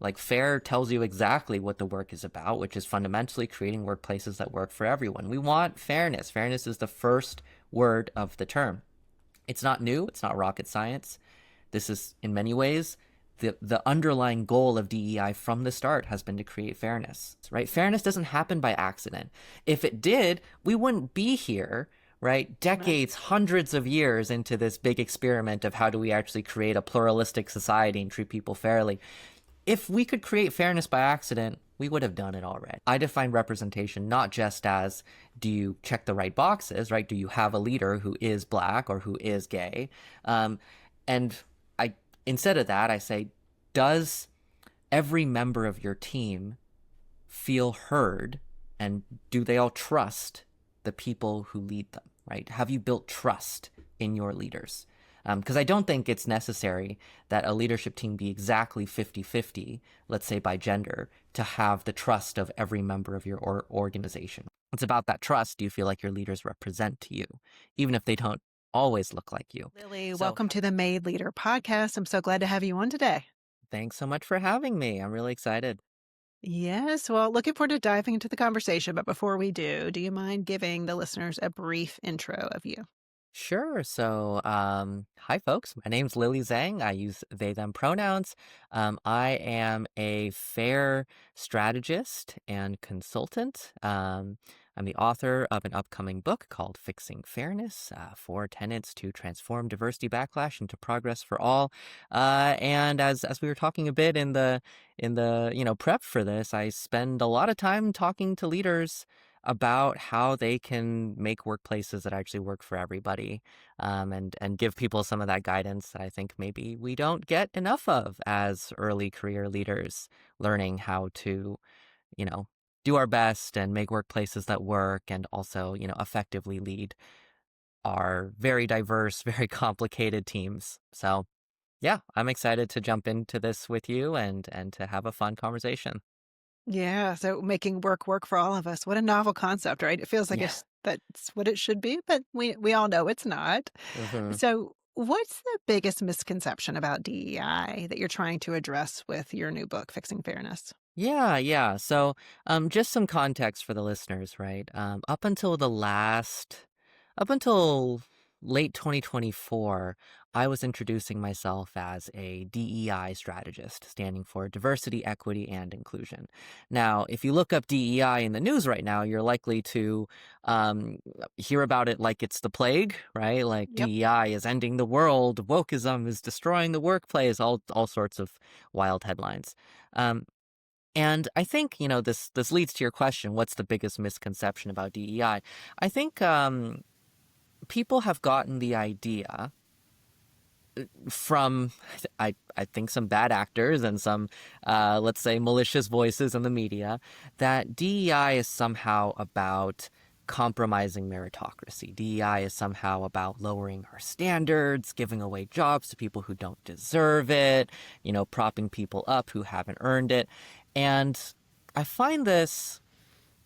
Like FAIR tells you exactly what the work is about, which is fundamentally creating workplaces that work for everyone. We want fairness. Fairness is the first word of the term. It's not new. It's not rocket science. This is, in many ways, the underlying goal of DEI from the start has been to create fairness, right? Fairness doesn't happen by accident. If it did, we wouldn't be here, right? Decades, hundreds of years into this big experiment of how do we actually create a pluralistic society and treat people fairly. If we could create fairness by accident, we would have done it already. I define representation not just as, do you check the right boxes, right? Do you have a leader who is Black or who is gay? And instead of that, I say, does every member of your team feel heard, and do they all trust the people who lead them, right? Have you built trust in your leaders? Because I don't think it's necessary that a leadership team be exactly 50-50, let's say by gender, to have the trust of every member of your organization. It's about that trust. Do you feel like your leaders represent you, even if they don't always look like you? Lily, welcome to the Made Leader podcast. I'm so glad to have you on today. Thanks so much for having me. I'm really excited. Yes, well, looking forward to diving into the conversation. But before we do you mind giving the listeners a brief intro of you? Sure. So, hi, folks. My name's Lily Zheng. I use they, them pronouns. I am a FAIR strategist and consultant. I'm the author of an upcoming book called Fixing Fairness, 4 Tenets to Transform Diversity Backlash into Progress for All. And as we were talking a bit in the prep for this, I spend a lot of time talking to leaders about how they can make workplaces that actually work for everybody, and give people some of that guidance that I think maybe we don't get enough of as early career leaders, learning how to, do our best and make workplaces that work, and also, effectively lead our very diverse, very complicated teams. So yeah, I'm excited to jump into this with you and to have a fun conversation. Yeah, so making work for all of us. What a novel concept, right? It feels like Yeah. that's what it should be, but we all know it's not. Mhm. So, what's the biggest misconception about DEI that you're trying to address with your new book, Fixing Fairness? Yeah, yeah. So, just some context for the listeners, right? Up until late 2024, I was introducing myself as a DEI strategist, standing for diversity, equity, and inclusion. Now, if you look up DEI in the news right now, you're likely to um, hear about it like it's the plague, right? Like Yep. DEI is ending the world, wokeism is destroying the workplace, all sorts of wild headlines. Um, and I think, this leads to your question, what's the biggest misconception about DEI? I think people have gotten the idea from, I think, some bad actors and some, let's say, malicious voices in the media, that DEI is somehow about compromising meritocracy. DEI is somehow about lowering our standards, giving away jobs to people who don't deserve it, propping people up who haven't earned it. And I find this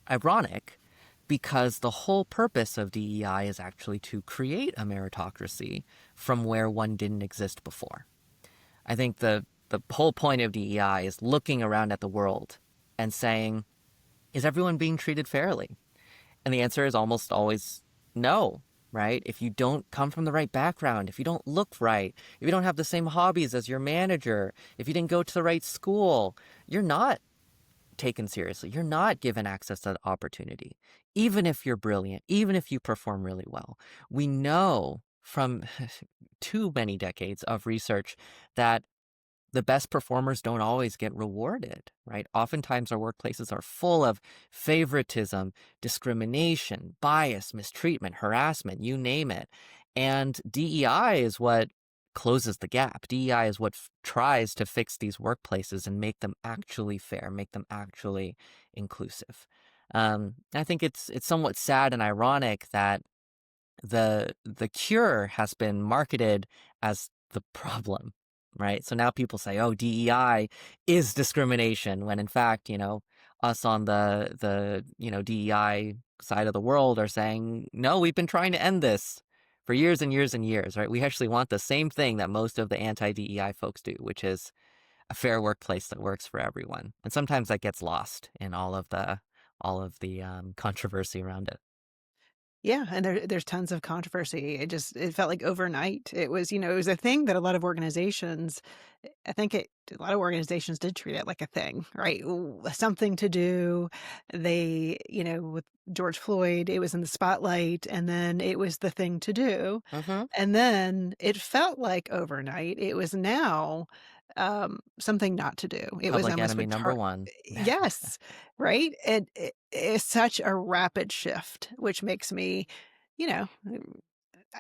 ironic because the whole purpose of DEI is actually to create a meritocracy from where one didn't exist before. I think the whole point of DEI is looking around at the world and saying, is everyone being treated fairly? And the answer is almost always no, right? If you don't come from the right background, if you don't look right, if you don't have the same hobbies as your manager, if you didn't go to the right school, you're not taken seriously. You're not given access to the opportunity, even if you're brilliant, even if you perform really well. We know from too many decades of research that the best performers don't always get rewarded, right? Oftentimes our workplaces are full of favoritism, discrimination, bias, mistreatment, harassment, you name it. And DEI is what closes the gap. DEI is what tries to fix these workplaces and make them actually fair, make them actually inclusive. I think it's somewhat sad and ironic that the cure has been marketed as the problem, right? So now people say, oh, DEI is discrimination, when in fact, us on the DEI side of the world are saying, no, we've been trying to end this for years and years and years, right? We actually want the same thing that most of the anti-DEI folks do, which is a fair workplace that works for everyone. And sometimes that gets lost in all of the controversy around it. Yeah, and there's tons of controversy. It felt like overnight. It was, it was a thing that a lot of organizations I think a lot of organizations did treat it like a thing, right? Ooh, something to do. They, with George Floyd, it was in the spotlight and then it was the thing to do. Hmm. And then it felt like overnight. It was now something not to do. It was Public almost enemy with number one. yes, right? And it's such a rapid shift, which makes me, you know,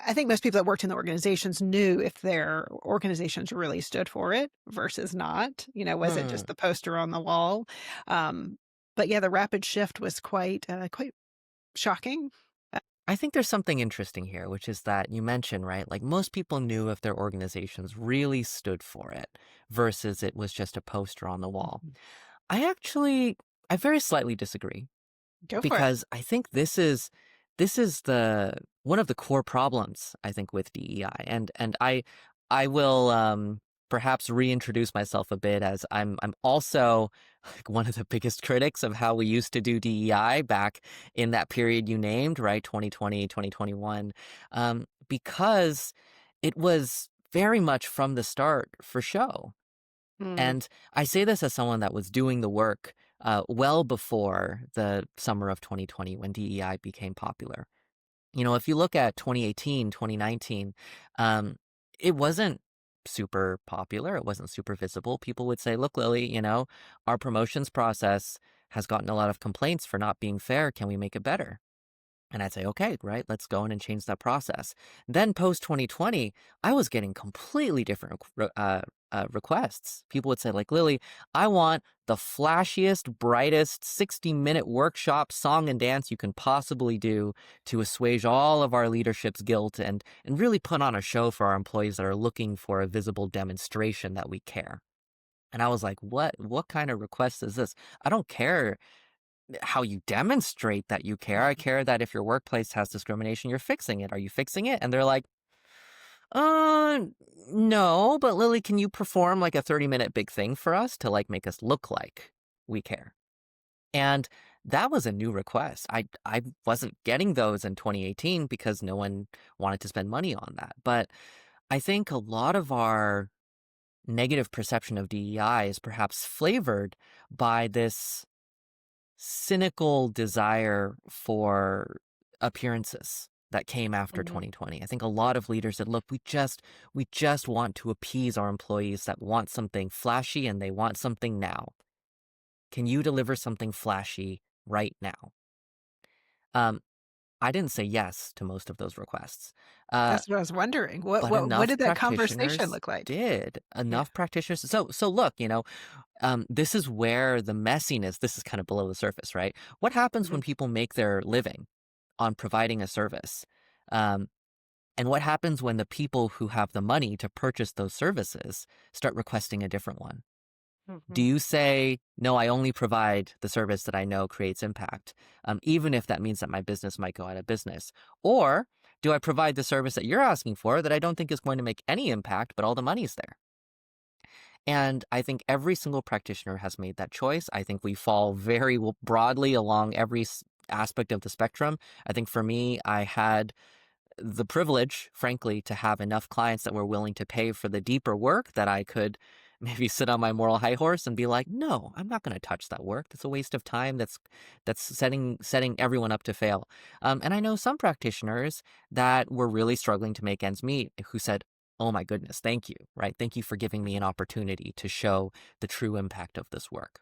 I think most people that worked in the organizations knew if their organizations really stood for it versus not. Was it just Hmm. the poster on the wall? Um, but yeah, the rapid shift was quite shocking. Uh, I think there's something interesting here, which is that you mentioned, right? Like most people knew if their organizations really stood for it versus it was just a poster on the wall. Mhm. I very slightly disagree Go for it. because I think this is the one of the core problems I think with DEI, and I will perhaps reintroduce myself a bit as I'm also like one of the biggest critics of how we used to do DEI back in that period you named, right? 2020, 2021, because it was very much from the start for show. Mm, And I say this as someone that was doing the work well before the summer of 2020 when DEI became popular. If you look at 2018, 2019, um, it wasn't super popular. It wasn't super visible. People would say, look, Lily, our promotions process has gotten a lot of complaints for not being fair. Can we make it better? And I'd say, okay, right, let's go in and change that process. Then post 2020, I was getting completely different requests. People would say, like, Lily, I want the flashiest, brightest 60-minute workshop song and dance you can possibly do to assuage all of our leadership's guilt and really put on a show for our employees that are looking for a visible demonstration that we care. And I was like, what kind of request is this? I don't care how you demonstrate that you care. I mhm. care that if your workplace has discrimination, you're fixing it. Are you fixing it? And they're like, uh, no, but Lily, can you perform like a 30-minute big thing for us to like make us look like we care? And that was a new request. I wasn't getting those in 2018 because no one wanted to spend money on that. But I think a lot of our negative perception of DEI is perhaps flavored by this cynical desire for appearances that came after Mhm. 2020. I think a lot of leaders said, look, we just want to appease our employees that want something flashy and they want something now. Can you deliver something flashy right now? Um, I didn't say yes to most of those requests. Uh, That's what I was wondering. What but what what enough did that conversation practitioners look like? did. Yeah. Enough practitioners. So look, this is where the messiness, this is kind of below the surface, right? What happens Mhm. when people make their living on providing a service? Um, and what happens when the people who have the money to purchase those services start requesting a different one? Do Mhm. you say, no, I only provide the service that I know creates impact, even if that means that my business might go out of business? Or do I provide the service that you're asking for that I don't think is going to make any impact, but all the money's there? And I think every single practitioner has made that choice. I think we fall very broadly along every aspect of the spectrum. I think for me, I had the privilege, frankly, to have enough clients that were willing to pay for the deeper work that I could maybe sit on my moral high horse and be like, no, I'm not going to touch that work. That's a waste of time. That's setting everyone up to fail. And I know some practitioners that were really struggling to make ends meet who said, oh my goodness, thank you, right? Thank you for giving me an opportunity to show the true impact of this work.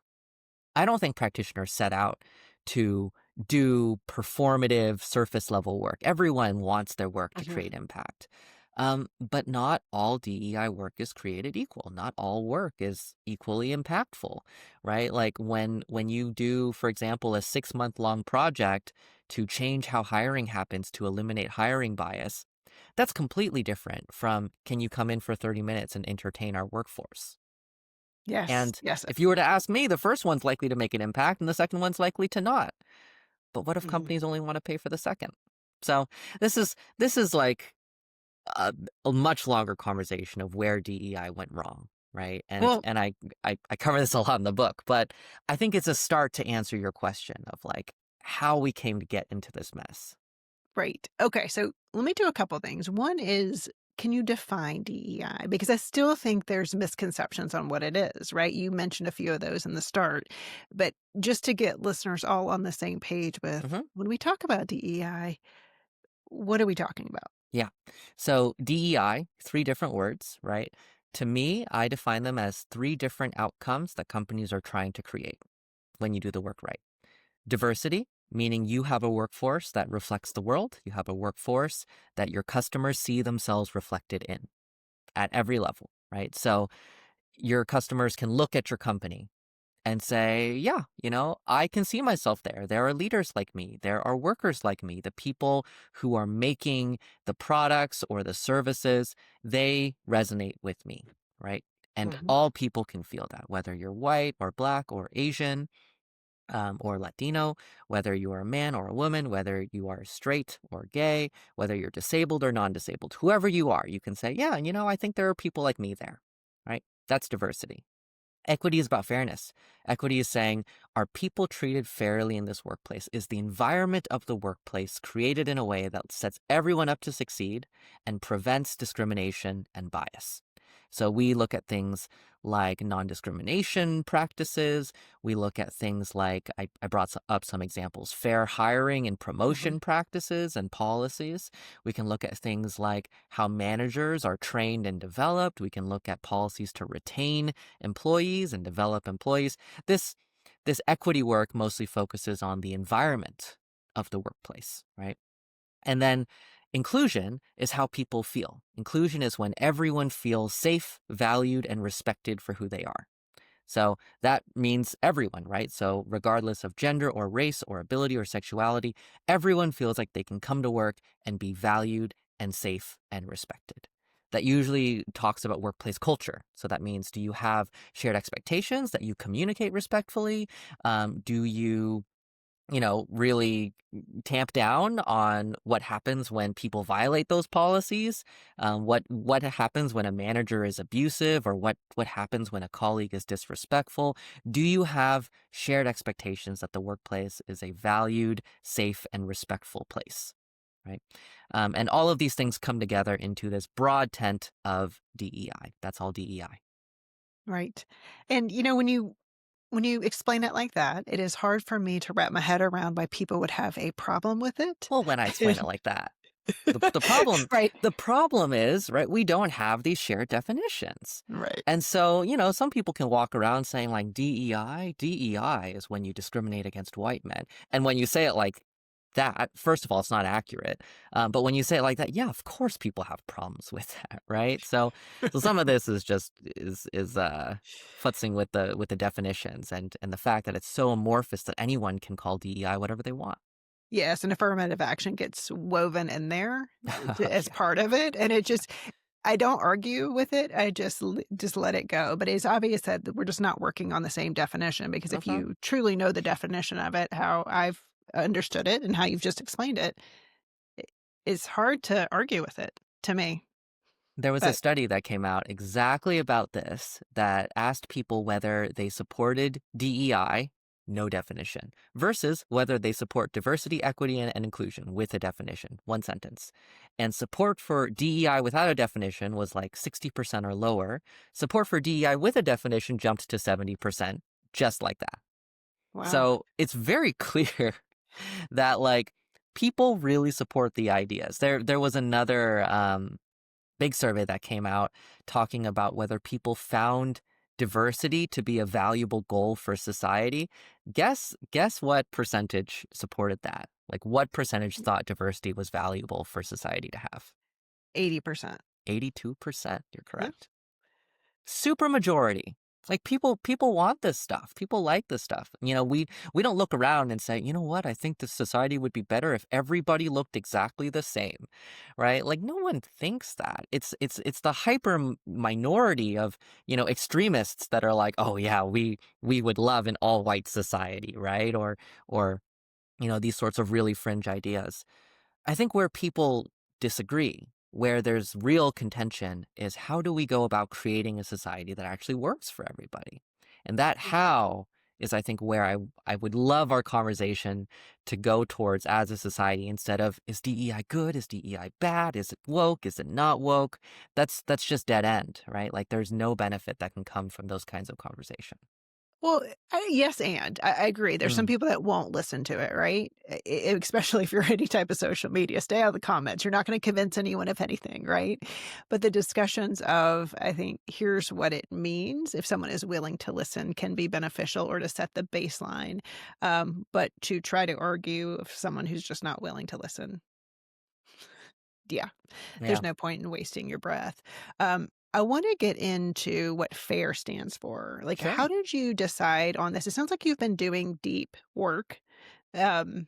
I don't think practitioners set out to do performative surface level work. Everyone wants their work to Mhm. create impact. But not all DEI work is created equal. Not all work is equally impactful, right? Like when you do, for example, a 6-month long project to change how hiring happens to eliminate hiring bias, that's completely different from can you come in for 30 minutes and entertain our workforce? Yes. And Yes. if you were to ask me, the first one's likely to make an impact and the second one's likely to not. But what if Mhm. companies only want to pay for the second? So this is like a, a much longer conversation of where DEI went wrong. right? And Well, and I cover this a lot in the book, but I think it's a start to answer your question of like how we came to get into this mess. right. Okay, so let me do a couple things. One is, can you define DEI? Because I still think there's misconceptions on what it is, right? You mentioned a few of those in the start, but just to get listeners all on the same page with Hmm. when we talk about DEI, what are we talking about? Yeah. So DEI, three different words, right? To me, I define them as three different outcomes that companies are trying to create when you do the work right. Diversity, meaning you have a workforce that reflects the world. You have a workforce that your customers see themselves reflected in at every level, right? So your customers can look at your company and say, yeah, I can see myself there. There are leaders like me. There are workers like me. The people who are making the products or the services, they resonate with me, right? And Mhm. all people can feel that, whether you're white or black or Asian, or Latino, whether you are a man or a woman, whether you are straight or gay, whether you're disabled or non disabled, whoever you are, you can say, yeah, I think there are people like me there, right? That's diversity. Equity is about fairness. Equity is saying, are people treated fairly in this workplace? Is the environment of the workplace created in a way that sets everyone up to succeed and prevents discrimination and bias? So we look at things like non-discrimination practices. We look at things like, I brought up some examples, fair hiring and Mhm. promotion practices and policies. We can look at things like how managers are trained and developed. We can look at policies to retain employees and develop employees. This equity work mostly focuses on the environment of the workplace, right? And then inclusion is how people feel. Inclusion is when everyone feels safe, valued, and respected for who they are. So that means everyone, right? So regardless of gender or race or ability or sexuality, everyone feels like they can come to work and be valued and safe and respected. That usually talks about workplace culture. So that means, do you have shared expectations that you communicate respectfully? Do you really tamp down on what happens when people violate those policies? What happens when a manager is abusive, or what happens when a colleague is disrespectful? Do you have shared expectations that the workplace is a valued, safe, and respectful place? Right. And all of these things come together into this broad tent of DEI. That's all DEI. Right. And when you explain it like that, it is hard for me to wrap my head around why people would have a problem with it. Well, when I explain it like that. The problem Right. the problem is, right, we don't have these shared definitions. Right. And so, some people can walk around saying like DEI is when you discriminate against white men. And when you say it like that, first of all, it's not accurate. But when you say it like that, yeah, of course people have problems with that, right? So some of this is just is futzing with the definitions and the fact that it's so amorphous that anyone can call DEI whatever they want. Yes, and affirmative action gets woven in there, as Yeah. part of it, and it just I don't argue with it, I just let it go, but it's obvious that we're just not working on the same definition, because if Uh-huh. you truly know the definition of it, how I've understood it and how you've just explained it, I it's hard to argue with it, to me, There was a but study that came out exactly about this that asked people whether they supported DEI, no definition, versus whether they support diversity, equity, and inclusion with a definition, one sentence. And support for DEI without a definition was like 60% or lower. Support for DEI with a definition jumped to 70%, just like that. wow. So it's very clear that like people really support the ideas. There was another big survey that came out talking about whether people found diversity to be a valuable goal for society. Guess what percentage supported that? Like what percentage thought diversity was valuable for society to have? 80%. 82%. You're Yeah. correct. Super majority. Like people want this stuff. People like this stuff. We don't look around and say, you know what, I think this society would be better if everybody looked exactly the same. Right? Like no one thinks that. It's the hyper minority of, extremists that are like, oh yeah, we would love an all white society, right? Or these sorts of really fringe ideas. I think where people disagree, where there's real contention is how do we go about creating a society that actually works for everybody? And that how is, I think, where I would love our conversation to go towards as a society instead of is DEI good? Is DEI bad? Is it woke? Is it not woke? That's just dead end, right? Like there's no benefit that can come from those kinds of conversation. Well, yes, and I agree. There's some Mm, people that won't listen to it, right? Especially if you're any type of social media, stay out of the comments. You're not going to convince anyone of anything, right? But the discussions of, I think, here's what it means if someone is willing to listen can be beneficial or to set the baseline. But to try to argue of someone who's just not willing to listen, yeah, there's yeah, no point in wasting your breath. I want to get into what FAIR stands for. Like, how sure. did you decide on this? It sounds like you've been doing deep work, um,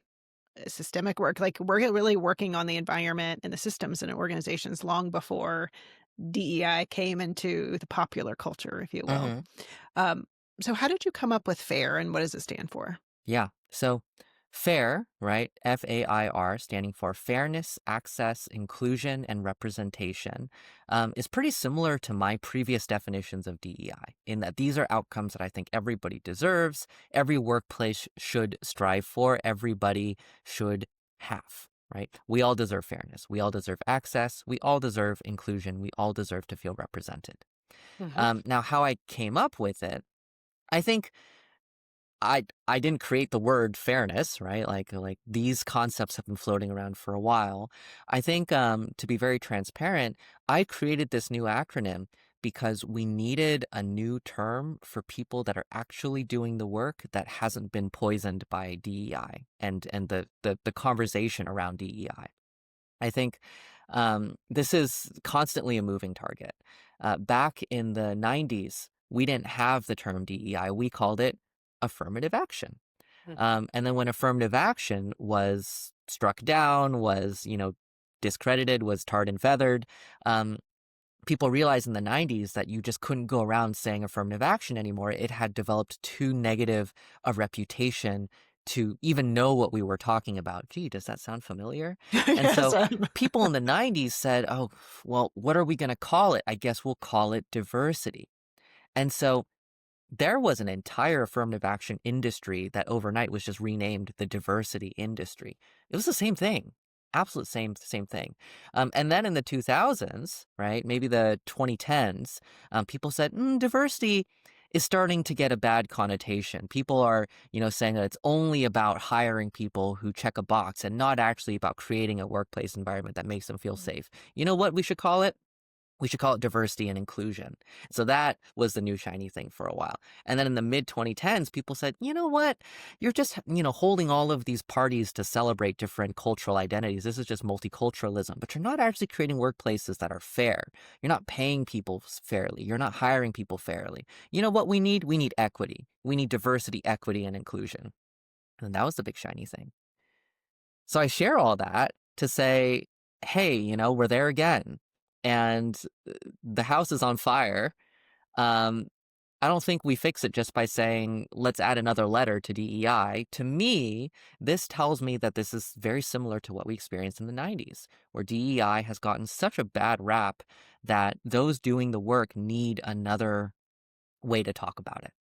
systemic work. Like, we're really working on the environment and the systems in organizations long before DEI came into the popular culture, if you will. Hmm. Um, so, how did you come up with FAIR and what does it stand for? Yeah. So FAIR, right? FAIR, standing for Fairness, Access, Inclusion, and Representation, is pretty similar to my previous definitions of DEI in that these are outcomes that I think everybody deserves, every workplace should strive for, everybody should have. Right? We all deserve fairness. We all deserve access. We all deserve inclusion. We all deserve to feel represented. Hmm. Now, how I came up with it, I think I didn't create the word fairness, right? Like these concepts have been floating around for a while. I think to be very transparent, I created this new acronym because we needed a new term for people that are actually doing the work that hasn't been poisoned by DEI and the conversation around DEI. I think this is constantly a moving target. Back in the 90s, we didn't have the term DEI. We called it affirmative action. And then when affirmative action was struck down, was, discredited, was tarred and feathered, um, people realized in the 90s that you just couldn't go around saying affirmative action anymore. It had developed too negative a reputation to even know what we were talking about. Gee, does that sound familiar? And Yes. so people in the 90s said, oh, well, what are we going to call it? I guess we'll call it diversity. And so there was an entire affirmative action industry that overnight was just renamed the diversity industry. It was the same thing. Absolute same thing. And then in the 2000s, right, maybe the 2010s, people said diversity is starting to get a bad connotation. People are, saying that it's only about hiring people who check a box and not actually about creating a workplace environment that makes them feel safe. You know what we should call it? We should call it diversity and inclusion. So that was the new shiny thing for a while. And then in the mid 2010s, people said, you know what? You're just, holding all of these parties to celebrate different cultural identities. This is just multiculturalism, but you're not actually creating workplaces that are fair. You're not paying people fairly. You're not hiring people fairly. You know what we need? We need equity. We need diversity, equity, and inclusion. And that was the big shiny thing. So I share all that to say, hey, we're there again. And the house is on fire. Um, I don't think we fix it just by saying, let's add another letter to DEI. To me, this tells me that this is very similar to what we experienced in the 90s, where DEI has gotten such a bad rap that those doing the work need another way to talk about it.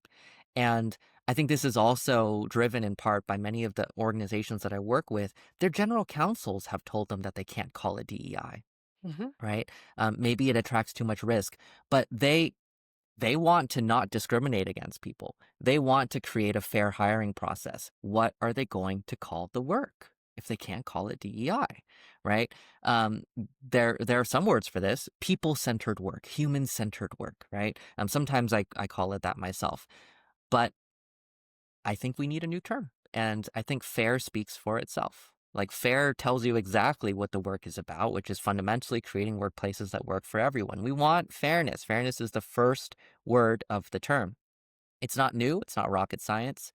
And I think this is also driven in part by many of the organizations that I work with. Their general counsels have told them that they can't call it DEI, Hmm. right? Maybe it attracts too much risk, but they want to not discriminate against people. They want to create a fair hiring process. What are they going to call the work if they can't call it DEI, right? There are some words for this: people-centered work, human-centered work, right? Sometimes I call it that myself, but I think we need a new term. And I think fair speaks for itself. Like fair tells you exactly what the work is about, which is fundamentally creating workplaces that work for everyone. We want fairness. Fairness is the first word of the term. It's not new. It's not rocket science.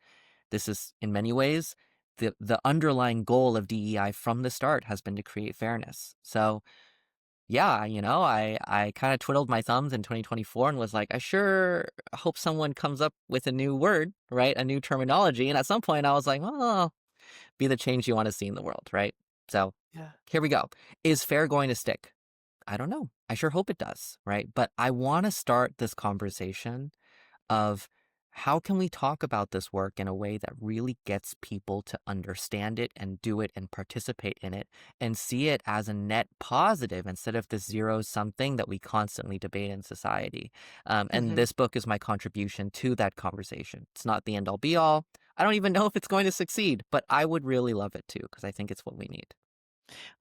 This is, in many ways, the underlying goal of DEI from the start has been to create fairness. So yeah, I kind of twiddled my thumbs in 2024 and was like, I sure hope someone comes up with a new word, right? A new terminology. And at some point I was like, oh, be the change you want to see in the world, right? So Yeah. here we go. Is fair going to stick? I don't know. I sure hope it does, right? But I want to start this conversation of how can we talk about this work in a way that really gets people to understand it and do it and participate in it and see it as a net positive instead of this zero sum thing that we constantly debate in society. And Mhm. this book is my contribution to that conversation. It's not the end all be all. I don't even know if it's going to succeed, but I would really love it too because I think it's what we need.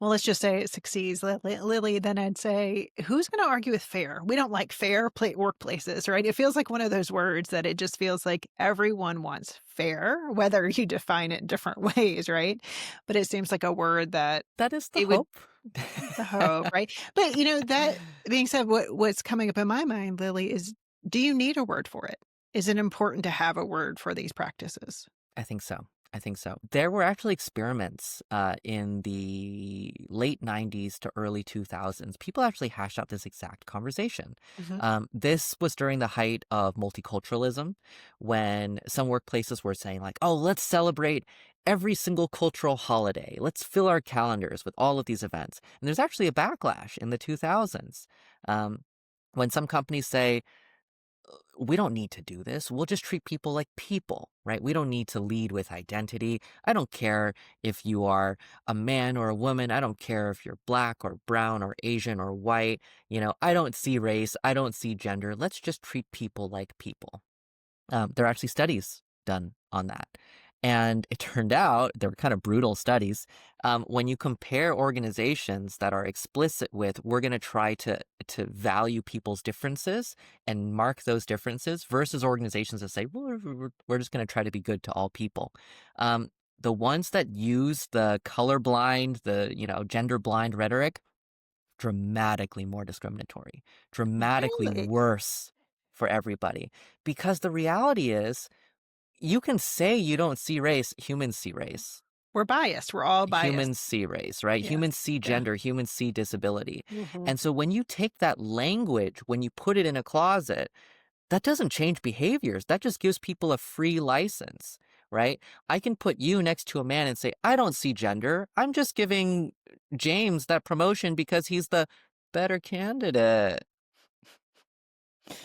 Well, let's just say it succeeds, Lily, then I'd say, who's gonna argue with fair? We don't like fair workplaces, right? It feels like one of those words that it just feels like everyone wants fair, whether you define it in different ways, right? But it seems like a word that That is the it would hope. the hope, right? But, that being said, what's coming up in my mind, Lily, is do you need a word for it? Is it important to have a word for these practices? I think so. I think so. There were actually experiments in the late 90s to early 2000s. People actually hashed out this exact conversation. Mhm. This was during the height of multiculturalism when some workplaces were saying, like, oh, let's celebrate every single cultural holiday. Let's fill our calendars with all of these events. And there's actually a backlash in the 2000s um, when some companies say, we don't need to do this. We'll just treat people like people, right? We don't need to lead with identity. I don't care if you are a man or a woman. I don't care if you're black or brown or Asian or white. I don't see race. I don't see gender. Let's just treat people like people. There are actually studies done on that. And it turned out, they were kind of brutal studies. When you compare organizations that are explicit with, we're going to try to value people's differences and mark those differences versus organizations that say, well, we're just going to try to be good to all people. The ones that use the colorblind, gender blind rhetoric, dramatically more discriminatory, dramatically Really? worse for everybody. Because the reality is, you can say you don't see race, humans see race. We're biased. We're all Humans biased. see race, right? Yes. Humans see Yeah. gender, humans see disability. Mhm. And so when you take that language, when you put it in a closet, that doesn't change behaviors. That just gives people a free license, right? I can put you next to a man and say, I don't see gender. I'm just giving James that promotion because he's the better candidate,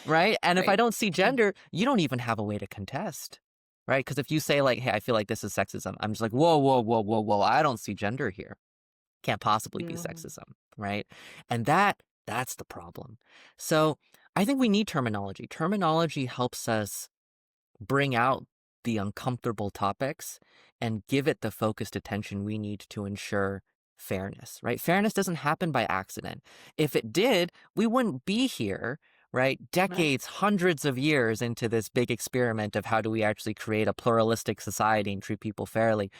right? And if I Right. don't see Yeah. gender, you don't even have a way to contest, right? Because if you say, like, hey, I feel like this is sexism, I'm just like, whoa, whoa, whoa, whoa, whoa, I don't see gender here. Can't possibly be Yeah. sexism, right? And that's the problem. So I think we need terminology. Terminology helps us bring out the uncomfortable topics and give it the focused attention we need to ensure fairness, right? Fairness doesn't happen by accident. If it did, we wouldn't be here, right? Right. Decades, hundreds of years into this big experiment of how do we actually create a pluralistic society and treat people fairly.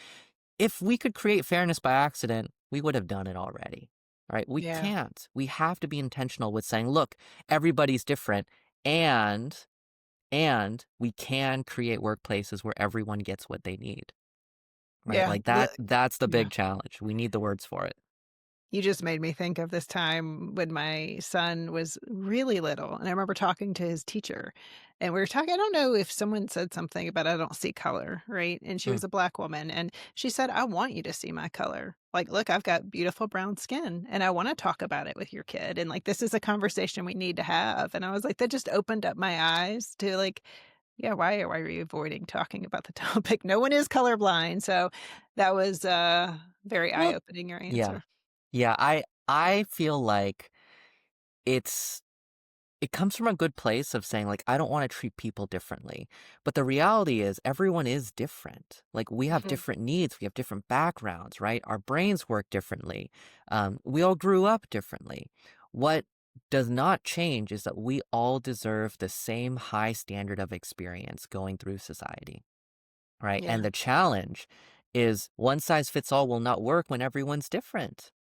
If we could create fairness by accident, we would have done it already, right? We Yeah. can't. We have to be intentional with saying, look, everybody's different and we can create workplaces where everyone gets what they need, right? Yeah. Like that's the Yeah. big challenge. We need the words for it. You just made me think of this time when my son was really little, and I remember talking to his teacher, and we were talking I don't know if someone said something about I don't see color, right? And she Mm. was a black woman, and she said, "I want you to see my color. Like, look, I've got beautiful brown skin, and I wanna talk about it with your kid, and, like, this is a conversation we need to have." And I was like, that just opened up my eyes to, like, yeah, why are you avoiding talking about the topic? No one is colorblind, so that was, very Well, eye-opening, your yeah. answer. Yeah, I feel like it's it comes from a good place of saying, like, I don't want to treat people differently. But the reality is everyone is different. Like, we have Mhm. different needs, we have different backgrounds, right? Our brains work differently. We all grew up differently. What does not change is that we all deserve the same high standard of experience going through society, right? Yeah. And the challenge is one size fits all will not work when everyone's different,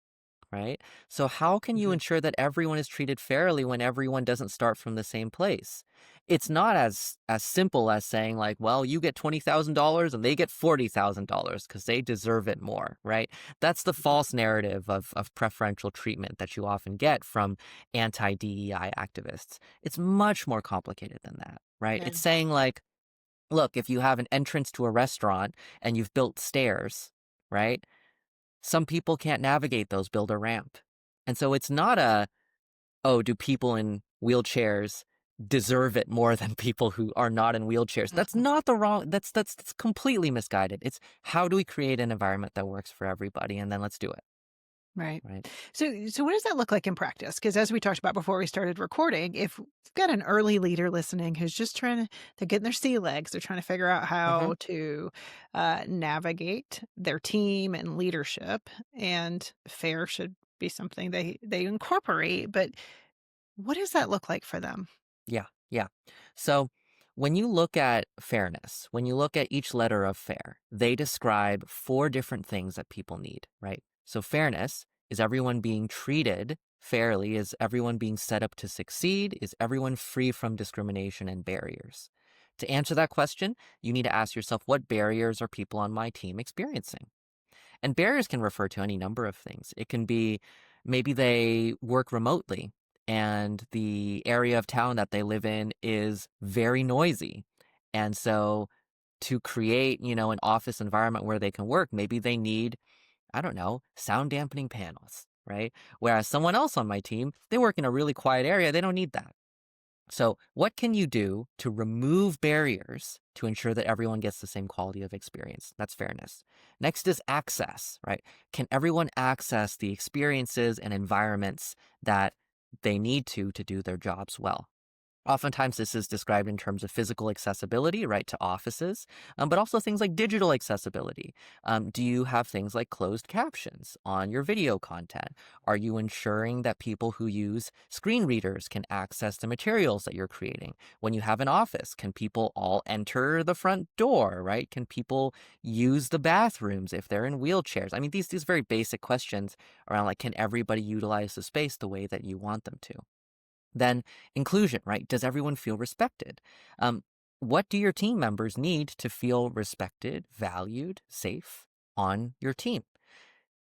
right? So how can you Mhm. ensure that everyone is treated fairly when everyone doesn't start from the same place? It's not as simple as saying, like, well, you get $20,000 and they get $40,000 because they deserve it more, right? That's the Mhm. false narrative of preferential treatment that you often get from anti-DEI activists. It's much more complicated than that, right? Yeah. It's saying, like, look, if you have an entrance to a restaurant and you've built stairs, right? Some people can't navigate those, build a ramp. And so it's not oh, do people in wheelchairs deserve it more than people who are not in wheelchairs? That's Mhm. not the wrong, that's completely misguided. It's how do we create an environment that works for everybody, and then let's do it, Right. right? So what does that look like in practice? Because as we talked about before we started recording, if we've got an early leader listening who's just they're getting their sea legs, they're trying to figure out Hmm. how to navigate their team and leadership, and fair should be something they incorporate. But what does that look like for them? Yeah, yeah. So when you look at fairness, when you look at each letter of fair, they describe four different things that people need, right? So fairness is everyone being treated fairly, is everyone being set up to succeed, is everyone free from discrimination and barriers. To answer that question, you need to ask yourself, what barriers are people on my team experiencing? And barriers can refer to any number of things. It can be maybe they work remotely and the area of town that they live in is very noisy. And so to create, an office environment where they can work, maybe they need, I don't know, sound dampening panels, right? Whereas someone else on my team, they work in a really quiet area, they don't need that. So, what can you do to remove barriers to ensure that everyone gets the same quality of experience? That's fairness. Next is access, right? Can everyone access the experiences and environments that they need to do their jobs well? Oftentimes, this is described in terms of physical accessibility, right, to offices, but also things like digital accessibility. Do you have things like closed captions on your video content? Are you ensuring that people who use screen readers can access the materials that you're creating? When you have an office, can people all enter the front door, right? Can people use the bathrooms if they're in wheelchairs? I mean, these very basic questions around like, can everybody utilize the space the way that you want them to? Then inclusion, right? Does everyone feel respected? Um, what do your team members need to feel respected, valued, safe on your team?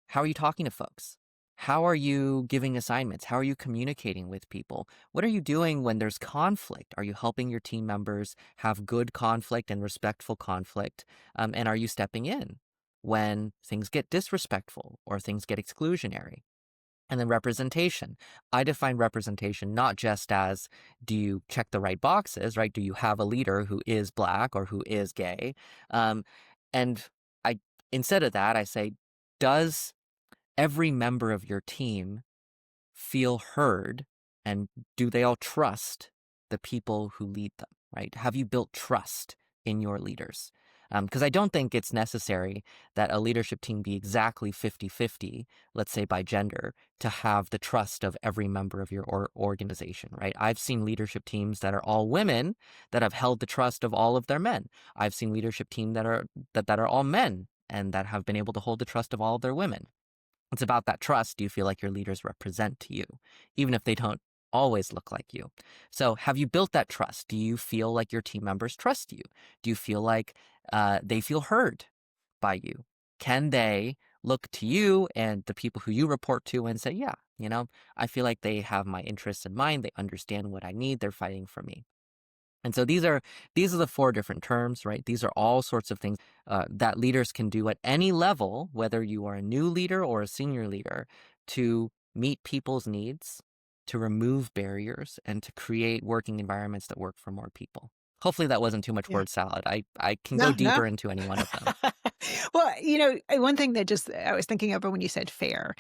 How are you talking to folks? How are you giving assignments? How are you communicating with people? What are you doing when there's conflict? Are you helping your team members have good conflict and respectful conflict? And are you stepping in when things get disrespectful or things get exclusionary? And then representation. I define representation not just as, do you check the right boxes, right? Do you have a leader who is Black or who is gay? Um, and I instead of that, I say, does every member of your team feel heard, and do they all trust the people who lead them, right? Have you built trust in your leaders? Because I don't think it's necessary that a leadership team be exactly 50-50, let's say by gender, to have the trust of every member of your organization, right? I've seen leadership teams that are all women that have held the trust of all of their men. I've seen leadership teams that are all men and that have been able to hold the trust of all of their women. It's about that trust. Do you feel like your leaders represent to you, even if they don't always look like you? So, have you built that trust? Do you feel like your team members trust you? Do you feel like they feel heard by you? Can they look to you and the people who you report to and say, yeah, I feel like they have my interests in mind. They understand what I need. They're fighting for me. And so these are the four different terms, right? These are all sorts of things that leaders can do at any level, whether you are a new leader or a senior leader, to meet people's needs, to remove barriers, and to create working environments that work for more people. Hopefully that wasn't too much Yeah. word salad. I can go No, no. deeper into any one of them. Well, one thing that just I was thinking of when you said fair,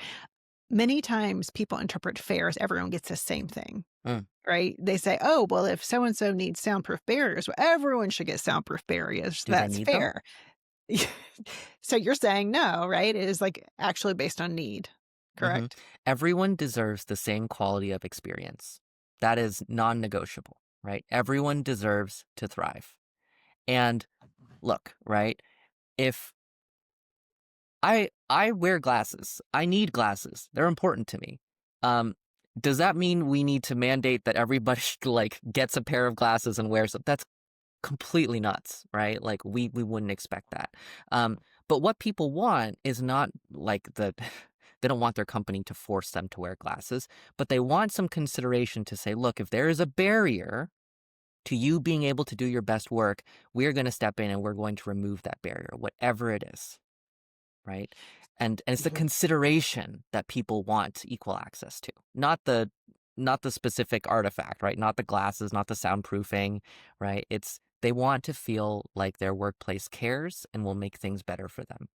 many times people interpret fair as everyone gets the same thing, Mm. right? They say, "Oh, well, if so and so needs soundproof barriers, well, everyone should get soundproof barriers. Do they That's need them? fair." So you're saying no, right? It is like actually based on need, Hmm. correct? Everyone deserves the same quality of experience. That is non-negotiable, right? Everyone deserves to thrive. And look, right? If I wear glasses, I need glasses. They're important to me. Um, does that mean we need to mandate that everybody like gets a pair of glasses and wears them? That's completely nuts, right? Like we wouldn't expect that. But what people want is not like the they don't want their company to force them to wear glasses, but they want some consideration to say, look, if there is a barrier to you being able to do your best work, we're going to step in and we're going to remove that barrier, whatever it is, right? And it's the Mhm. consideration that people want equal access to, not the not the specific artifact, right? Not the glasses, not the soundproofing, right? It's they want to feel like their workplace cares and will make things better for them.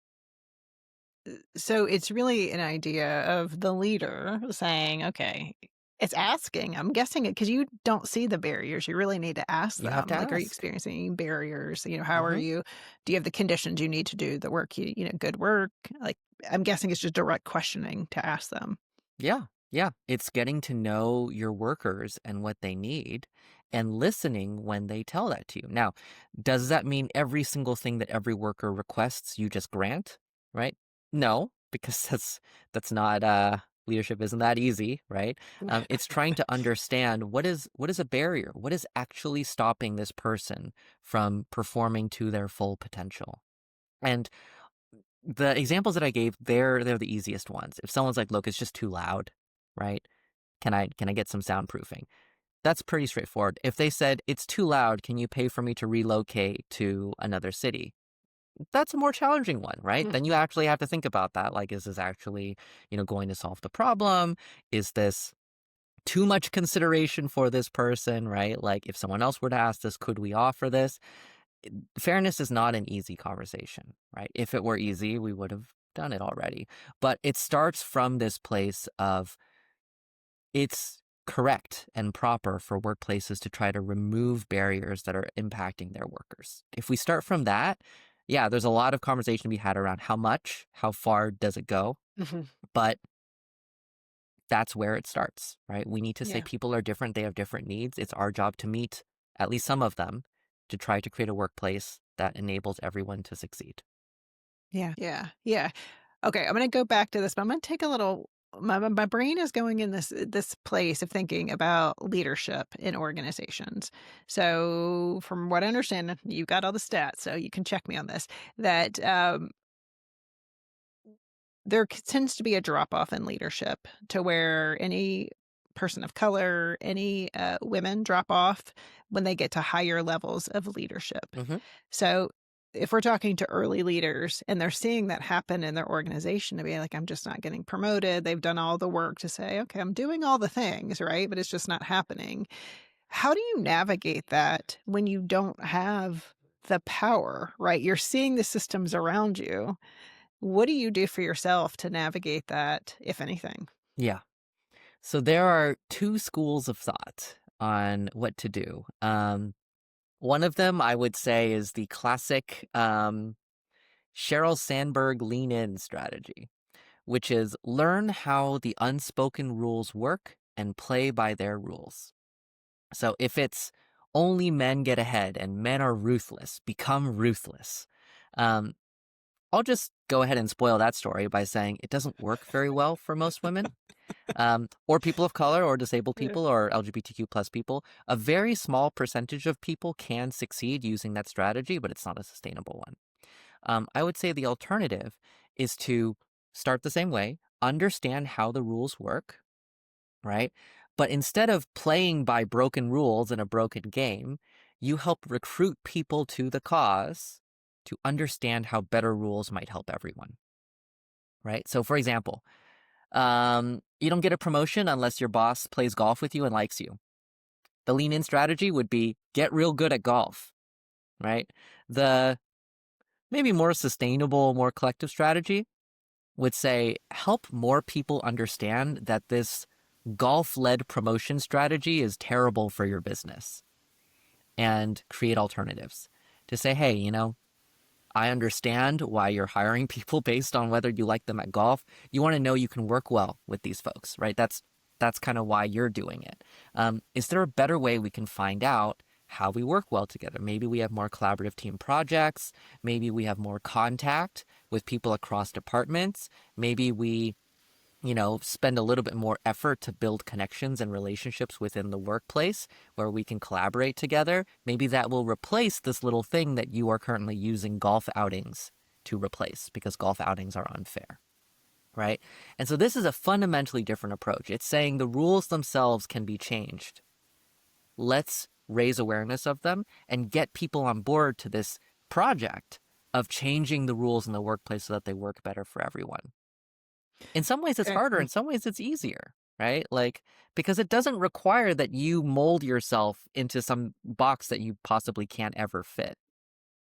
So it's really an idea of the leader saying, okay, it's asking. I'm guessing it because you don't see the barriers. You really need to ask You have to them. Like, are you ask. experiencing barriers? How are Hmm. you? Do you have the conditions you need to do the work? Good work. Like, I'm guessing it's just direct questioning to ask them. Yeah, yeah. It's getting to know your workers and what they need and listening when they tell that to you. Now, does that mean every single thing that every worker requests you just grant, right? No, because that's not leadership isn't that easy, right? It's trying to understand what is a barrier? What is actually stopping this person from performing to their full potential? And the examples that I gave, they're the easiest ones. If someone's like, "Look, it's just too loud," right? Can I get some soundproofing? That's pretty straightforward. If they said, "It's too loud, can you pay for me to relocate to another city?" That's a more challenging one, right? Mm, Then you actually have to think about that. Like, is this actually, going to solve the problem? Is this too much consideration for this person, right? Like, if someone else were to ask this, could we offer this? Fairness is not an easy conversation, right? If it were easy, we would have done it already. But it starts from this place of it's correct and proper for workplaces to try to remove barriers that are impacting their workers. If we start from that, yeah, there's a lot of conversation to be had around how much, how far does it go? mhm. But that's where it starts, right? We need to say Yeah. people are different, they have different needs. It's our job to meet at least some of them to try to create a workplace that enables everyone to succeed. Yeah. Yeah. Yeah. Okay, I'm gonna go back to this, but I'm gonna take a little my brain is going in this place of thinking about leadership in organizations. So from what I understand, you got all the stats, so you can check me on this, that there tends to be a drop off in leadership to where any person of color, any women drop off when they get to higher levels of leadership. Hmm. So if we're talking to early leaders and they're seeing that happen in their organization to be like, I'm just not getting promoted. They've done all the work to say, okay, I'm doing all the things, right? But it's just not happening. How do you navigate that when you don't have the power, right? You're seeing the systems around you. What do you do for yourself to navigate that, if anything? Yeah. So there are two schools of thought on what to do. One of them I would say is the classic Sheryl Sandberg lean in strategy, which is learn how the unspoken rules work and play by their rules. So if it's only men get ahead and men are ruthless, become ruthless. Um, I'll just go ahead and spoil that story by saying it doesn't work very well for most women. Or people of color or disabled Yeah. people or LGBTQ plus people. A very small percentage of people can succeed using that strategy, but it's not a sustainable one. I would say the alternative is to start the same way, understand how the rules work, right? But instead of playing by broken rules in a broken game, you help recruit people to the cause to understand how better rules might help everyone, right? So, for example, you don't get a promotion unless your boss plays golf with you and likes you. The lean in strategy would be get real good at golf, right? The maybe more sustainable, more collective strategy would say help more people understand that this golf led promotion strategy is terrible for your business and create alternatives to say, hey, I understand why you're hiring people based on whether you like them at golf. You want to know you can work well with these folks, right? That's kind of why you're doing it. Is there a better way we can find out how we work well together? Maybe we have more collaborative team projects. Maybe we have more contact with people across departments. Maybe we spend a little bit more effort to build connections and relationships within the workplace where we can collaborate together. Maybe that will replace this little thing that you are currently using golf outings to replace because golf outings are unfair, right? And so this is a fundamentally different approach. It's saying the rules themselves can be changed. Let's raise awareness of them and get people on board to this project of changing the rules in the workplace so that they work better for everyone. In some ways, it's harder. In some ways, it's easier. right? Like, because it doesn't require that you mold yourself into some box that you possibly can't ever fit.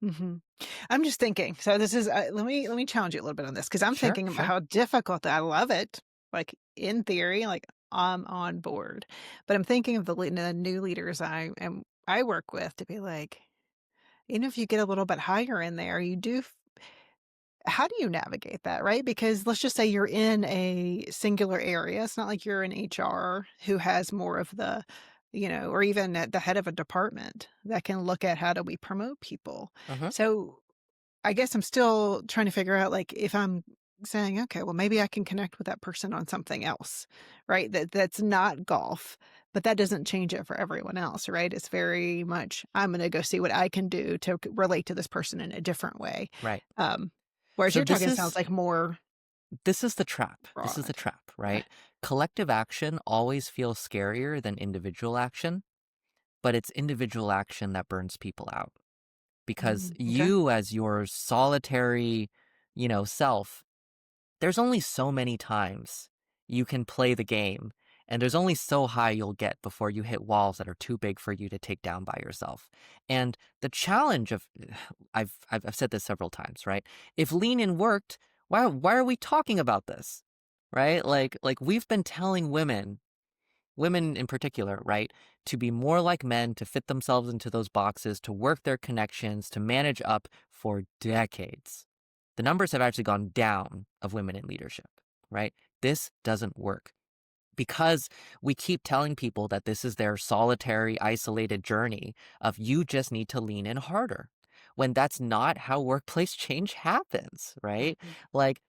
Mhm. I'm just thinking, so this is let me challenge you a little bit on this, because 'cause I'm Sure, thinking about sure. how difficult I love it, like, in theory, like, I'm on board, but I'm thinking of the new leaders I work with to be like, even if you get a little bit higher in there, you do how do you navigate that, right? Because let's just say you're in a singular area. It's not like you're in HR who has more of the, or even at the head of a department that can look at how do we promote people. Uh-huh. So I guess I'm still trying to figure out, like, if I'm saying, okay, well, maybe I can connect with that person on something else, right? That's not golf, but that doesn't change it for everyone else, right? It's very much I'm going to go see what I can do to relate to this person in a different way. Right. Um, Whereas So you're talking sounds like more this is the trap. This is the broad. trap, Okay. right? Collective action always feels scarier than individual action, but it's individual action that burns people out because Okay. you as your solitary, self, there's only so many times you can play the game, and there's only so high you'll get before you hit walls that are too big for you to take down by yourself. And the challenge of I've said this several times, right? If lean in worked, why are we talking about this? Right? Like we've been telling women in particular, right, to be more like men, to fit themselves into those boxes, to work their connections, to manage up for decades. The numbers have actually gone down of women in leadership, right? This doesn't work because we keep telling people that this is their solitary, isolated journey of you just need to lean in harder. When that's not how workplace change happens, right? Mhm. Like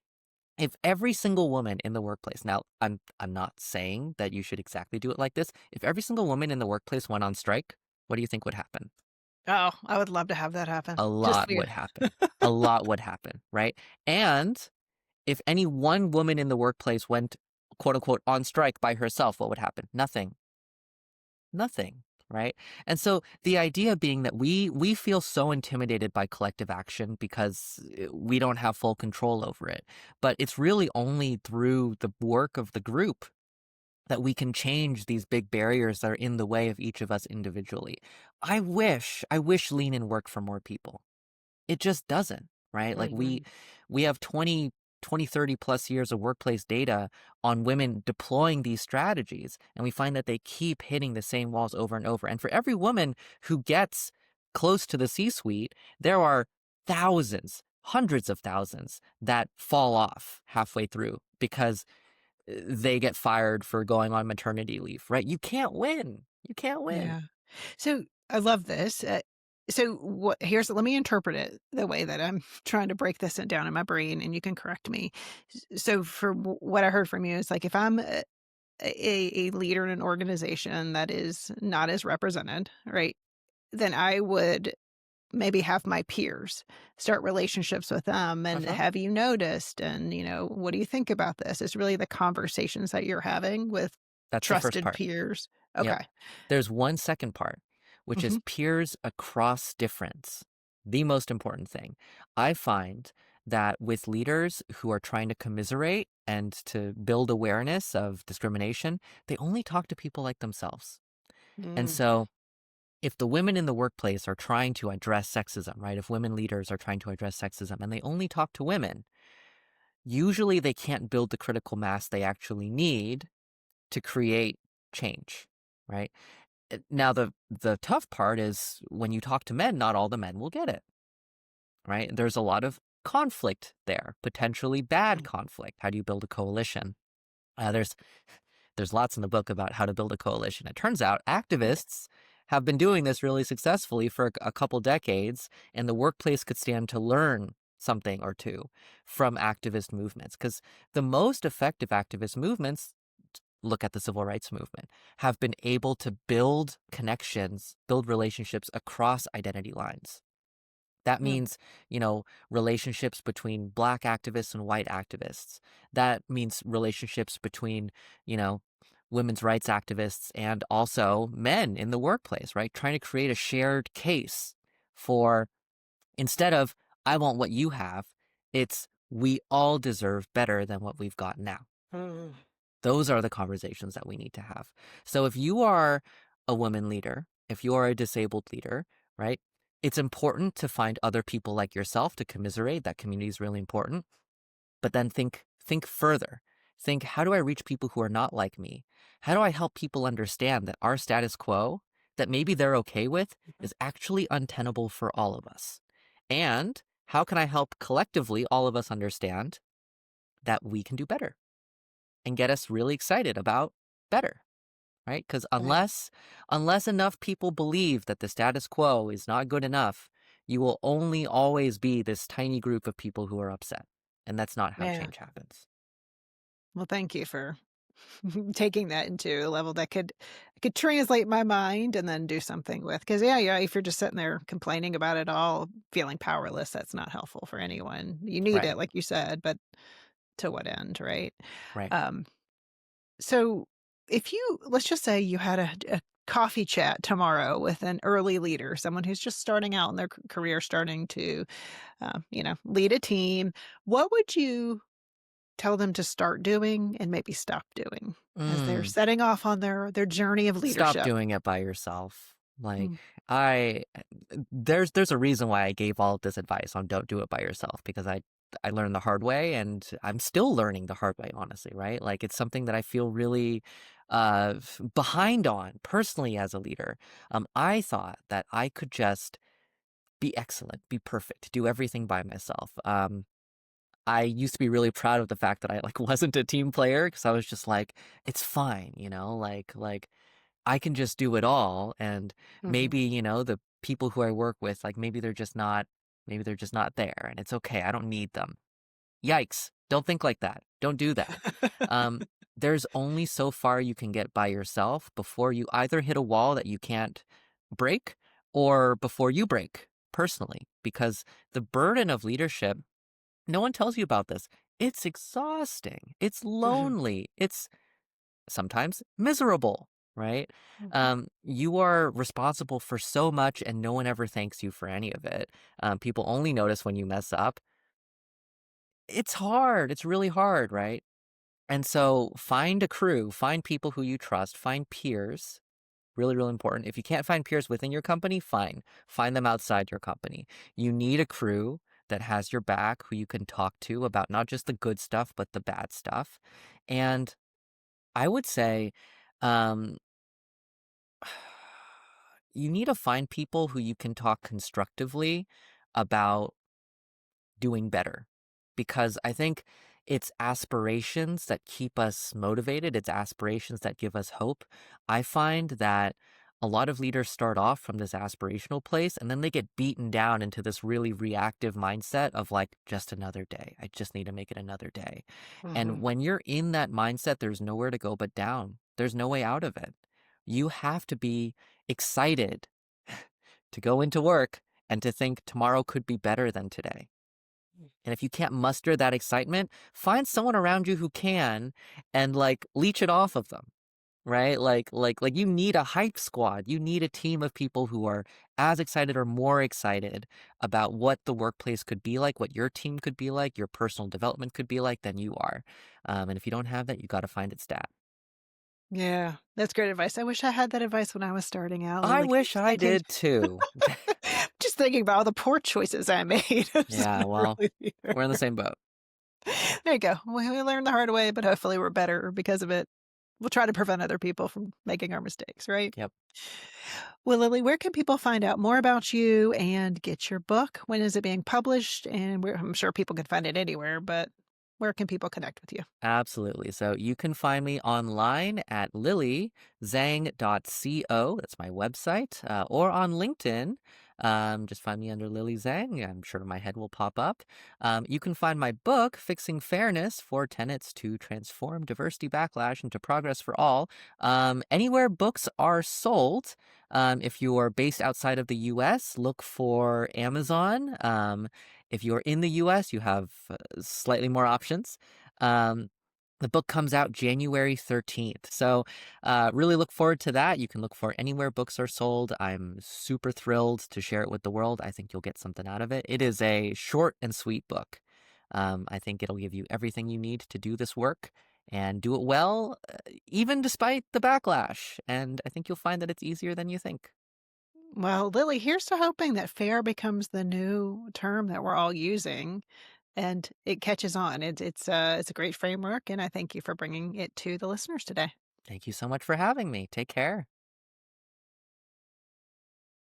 if every single woman in the workplace, now I'm not saying that you should exactly do it like this. If every single woman in the workplace went on strike, what do you think would happen? Oh, I would love to have that happen. A Just lot for you. would happen. A lot would happen, right? And if any one woman in the workplace went quote unquote on strike by herself, what would happen? Nothing. Nothing, right? And so the idea being that we feel so intimidated by collective action because we don't have full control over it. But it's really only through the work of the group that we can change these big barriers that are in the way of each of us individually. I wish lean in worked for more people. It just doesn't, right? Like Mhm. we have 30 plus years of workplace data on women deploying these strategies, and we find that they keep hitting the same walls over and over. And for every woman who gets close to the C-suite, there are thousands, hundreds of thousands that fall off halfway through because they get fired for going on maternity leave, right? You can't win. You can't win. Yeah. So I love this. So what? Here's let me interpret it the way that I'm trying to break this down in my brain, and you can correct me. So for what I heard from you is like if I'm a leader in an organization that is not as represented, right? Then I would maybe have my peers start relationships with them and Uh-huh. have you noticed, and what do you think about this? It's really the conversations that you're having with That's the first trusted part. peers. Yep. Okay. There's one second part, which is Hmm. peers across difference. The most important thing. I find that with leaders who are trying to commiserate and to build awareness of discrimination, they only talk to people like themselves. And Mm. so if the women in the workplace are trying to address sexism, right? If women leaders are trying to address sexism and they only talk to women, usually they can't build the critical mass they actually need to create change, right? Now the tough part is when you talk to men, not all the men will get it, right? There's a lot of conflict there, potentially bad conflict. How do you build a coalition? There's lots in the book about how to build a coalition. It turns out Yeah. activists have been doing this really successfully for a couple decades, and the workplace could stand to learn something or two from activist movements because the most effective activist movements, look at the civil rights movement, have been able to build connections, build relationships across identity lines. That Mm. means, relationships between black activists and white activists. That means relationships between, you know, women's rights activists and also men in the workplace, right? Trying to create a shared case for instead of, I want what you have, it's we all deserve better than what we've got now. Mm. Those are the conversations that we need to have. So if you are a woman leader, if you are a disabled leader, right, it's important to find other people like yourself to commiserate. That community is really important. But then think further. Think, how do I reach people who are not like me? How do I help people understand that our status quo, that maybe they're okay with, Mhm. is actually untenable for all of us? And how can I help collectively all of us understand that we can do better and get us really excited about better? Right? Because Right. unless enough people believe that the status quo is not good enough, you will only always be this tiny group of people who are upset. And that's not how Yeah. change happens. Well, thank you for taking that into a level that could translate my mind and then do something with. Because yeah, if you're just sitting there complaining about it all, feeling powerless, that's not helpful for anyone. You need Right. it, like you said, but to what end, right? Right. Um, so if you let's just say you had a coffee chat tomorrow with an early leader, someone who's just starting out in their career, starting to lead a team, what would you tell them to start doing and maybe stop doing as they're Mm. setting off on their journey of Stop leadership? doing it by yourself. Like Mm, I there's a reason why I gave all of this advice on don't do it by yourself, because I learned the hard way, and I'm still learning the hard way, honestly, right? Like it's something that I feel really behind on personally as a leader. I thought that I could just be excellent, be perfect, do everything by myself. I used to be really proud of the fact that I like wasn't a team player, because I was just like, it's fine, like I can just do it all. And mhm. maybe, the people who I work with, like maybe they're just not there, and it's okay. I don't need them. Yikes. Don't think like that. Don't do that. Um, there's only so far you can get by yourself before you either hit a wall that you can't break, or before you break personally, because the burden of leadership, no one tells you about this. It's exhausting. It's Mhm, lonely. It's sometimes miserable, right? mhm. You are responsible for so much, and no one ever thanks you for any of it. People only notice when you mess up. It's hard. It's really hard, right? And so find a crew, find people who you trust, find peers. Really, really important. If you can't find peers within your company, fine. Find them outside your company. You need a crew that has your back, who you can talk to about not just the good stuff, but the bad stuff. And I would say, um, you need to find people who you can talk constructively about doing better, because I think it's aspirations that keep us motivated. It's aspirations that give us hope. I find that a lot of leaders start off from this aspirational place, and then they get beaten down into this really reactive mindset of like, just another day. I just need to make it another day. And Mhm. when you're in that mindset, there's nowhere to go but down. There's no way out of it. You have to be excited to go into work and to think tomorrow could be better than today. And if you can't muster that excitement, find someone around you who can, and like leech it off of them, right? Like you need a hype squad. You need a team of people who are as excited or more excited about what the workplace could be like, what your team could be like, your personal development could be like than you are. And if you don't have that, you got to find it stat. Yeah, that's great advice. I wish I had that advice when I was starting out. I'm I like, wish I did too. just thinking about all the poor choices I made as Yeah, an well, early leader. we're in the same boat. There you go. We learned the hard way, but hopefully we're better because of it. We'll try to prevent other people from making our mistakes, right? Yep. Well, Lily, where can people find out more about you and get your book? When is it being published? And I'm sure people can find it anywhere, but where can people connect with you? Absolutely. So you can find me online at lilyzheng.co. That's my website. Or on LinkedIn. Just find me under Lily Zheng. I'm sure my head will pop up. You can find my book, Fixing Fairness: Four Tenets to Transform Diversity Backlash into Progress for All, anywhere books are sold. If you are based outside of the US, look for Amazon. If you're in the US, you have slightly more options. Um, the book comes out January 13th. So really look forward to that. You can look for anywhere books are sold. I'm super thrilled to share it with the world. I think you'll get something out of it. It is a short and sweet book. I think it'll give you everything you need to do this work. and do it well, even despite the backlash. And I think you'll find that it's easier than you think. Well, Lily, here's to hoping that fair becomes the new term that we're all using and it catches on. It's a great framework, and I thank you for bringing it to the listeners today. Thank you so much for having me. Take care.